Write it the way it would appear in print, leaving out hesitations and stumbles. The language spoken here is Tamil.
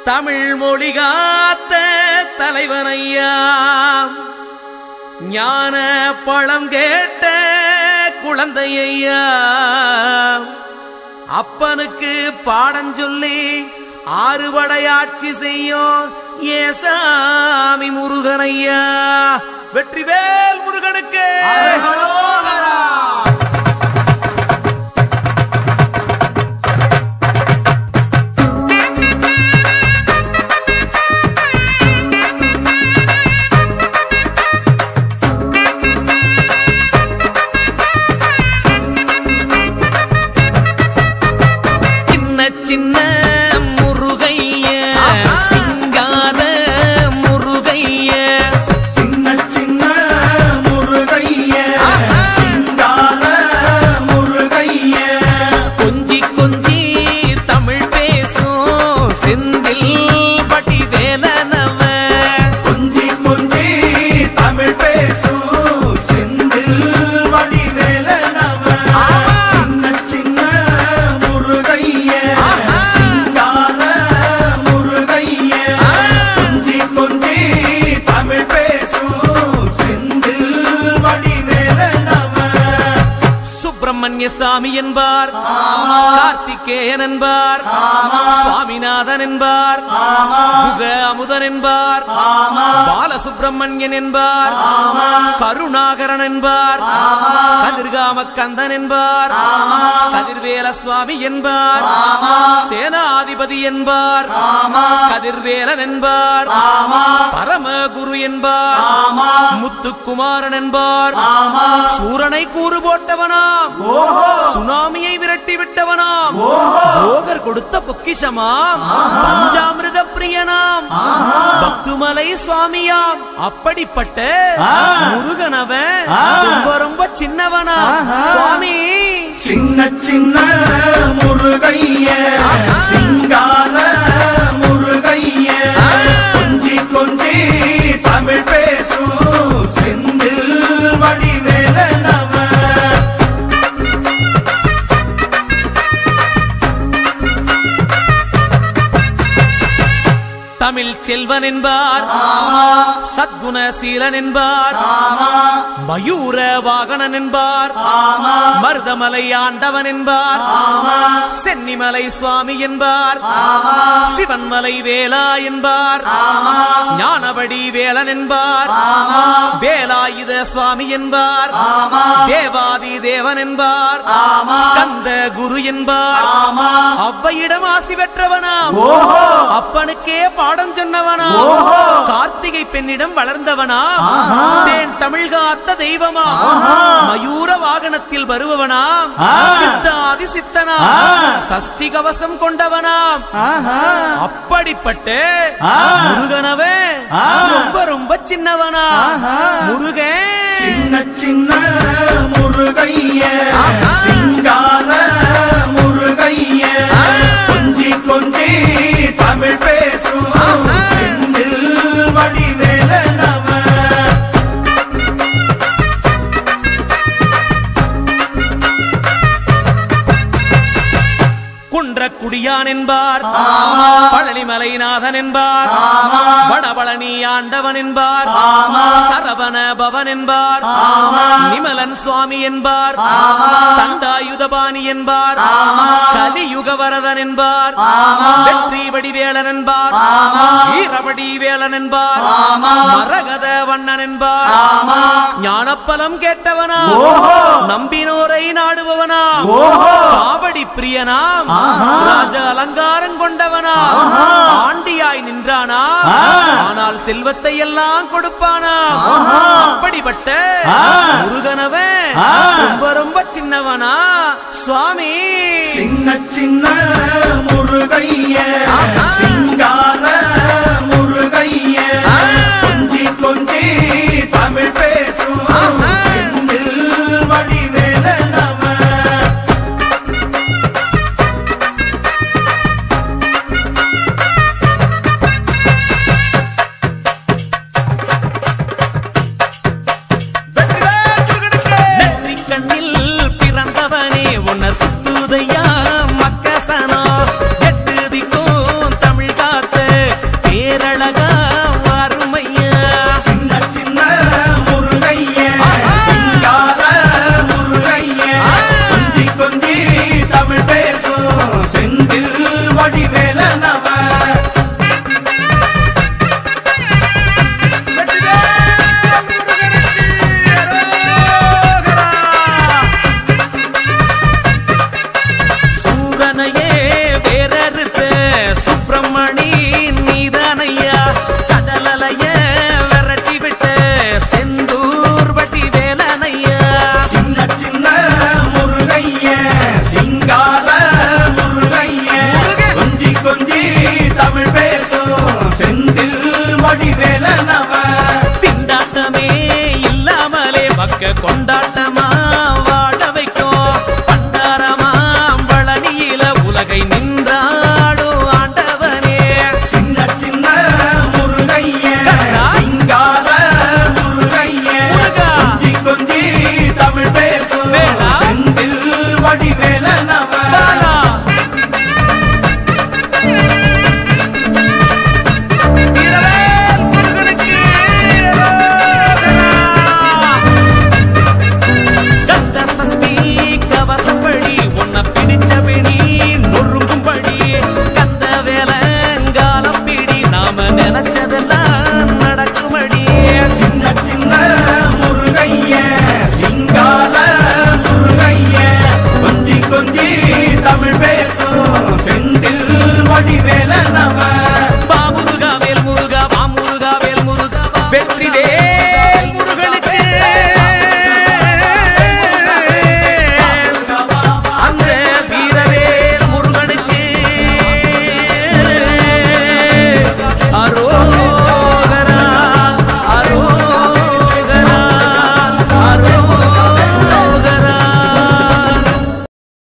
தமிழ் மொழி காத்த தலைவனையா, ஞான பழம் கேட்ட குழந்தையா, அப்பனுக்கு பாடம் சொல்லி ஆறுபடையாட்சி செய்யும் ஏசாமி முருகனையா. வெற்றிவேல் முருகனுக்கு. சின்ன முருகைய சிங்கார முருகைய, சின்ன சின்ன முருகைய சிங்கார முருகைய, கொஞ்சி கொஞ்சி தமிழ் பேசும் செந்தில் பட்டி வேலனவ, கொஞ்சி கொஞ்சி தமிழ் பேசும் செந்தில் பட்டி வேலனவ, சின்ன சின்ன முருகைய சிங்கார முருகைய, கொஞ்சி கொஞ்சி தமிழ் பேசும் செந்தில் பட்டி வேலனவ. சுப்பிரமணிய சாமி என்பார், கார்த்திகேயன் என்பார், சுவாமிநாதன் என்பார், குக அமுதன் என்பார், பாலசுப்பிரமணியன் என்பார், கருணாகரன் என்பார், கதிர்காம கந்தன் என்பார், கதிர்வேல சுவாமி என்பார், சேனாதிபதி என்பார், கதிர்வேலன் என்பார், பரமகுரு என்பார், முத்துக்குமாரன் என்பார், சூரனை கூறு போட்டவனாம், சுனாமியை விரட்டி விட்டவனாம், போகர் கொடுத்த பொக்கிஷமாம், பஞ்சாமிர்த பிரியனாம், பக்துமலை சுவாமியாம். அப்படிப்பட்ட முருகனவன் ரொம்ப ரொம்ப சின்னவனா சுவாமி. சின்ன சின்ன முருகைய சிங்கார முருகைய, கொஞ்சி கொஞ்சி தமிழ் பேசும் செந்தில் வடிவேலனவ. தமிழ் செல்வன் என்பார், சத்குணசீலன் என்பார், மயூர வாகனன் என்பார், மருதமலை ஆண்டவன் என்பார், சென்னிமலை சுவாமி என்பார், சிவன்மலை வேலா என்பார், ஞானபடி வேலன் என்பார், வேலாயுத சுவாமி என்பார், தேவாதி தேவன் என்பார், ஸ்கந்த குரு என்பார், அவ்வையிடம் ஆசி பெற்றவனாம், அப்பனுக்கே பாடம் சொன்னவனா, கார்த்திகை பெண்ணிடம் வளர்ந்தவனா, தேன் தமிழ் காத்த தெய்வமா, மயூர வாகனத்தில் வருபவனாம், சித்தாதி சித்தனா, சஷ்டி கவசம் கொண்டவனாம். அப்படிப்பட்ட முருகனவே ரொம்ப ரொம்ப சின்னவனா முருகன். சின்ன சின்ன முருகைய சிங்கார முருகைய, கொஞ்சி கொஞ்சி தமிழ் பேசும் செந்தில் வடிவேலனவ. குன்றக்குடியான் என்பார், பழனிமலைநாதன் என்பார், வடபழனி ஆண்டவன் என்பார், சரவண பவன் என்பார், நிமலன் சுவாமி என்பார், தண்டாயுதபாணி என்பார், கலியுக வரதன் என்பார், வெற்றி வடிவேலன் என்பார், வீரவடி வேலன் என்பார், மரகத வண்ணன் என்பார், ஞானப்பலம் கேட்டவனா, நம்பினோரை நாடுபவனா, காவடி பிரியனாம், ராஜ அலங்காரம் கொண்டவனா, ஆண்டியாய் நின்றானா, ஆனால் செல்வத்தை எல்லாம் கொடுப்பானா. அப்படிப்பட்ட முருகனவன் ரொம்ப ரொம்ப சின்னவனா சுவாமி. சின்ன சின்ன முருகைய சிங்கார முருகைய, கொஞ்சி கொஞ்சி தமிழ் பேசும் செந்தில் வடிவேலனவ. கண்ணில் பிறந்தவனே உன்னை சுத்துதையா மக்கசனோ, எட்டு திக்கோ மேல நம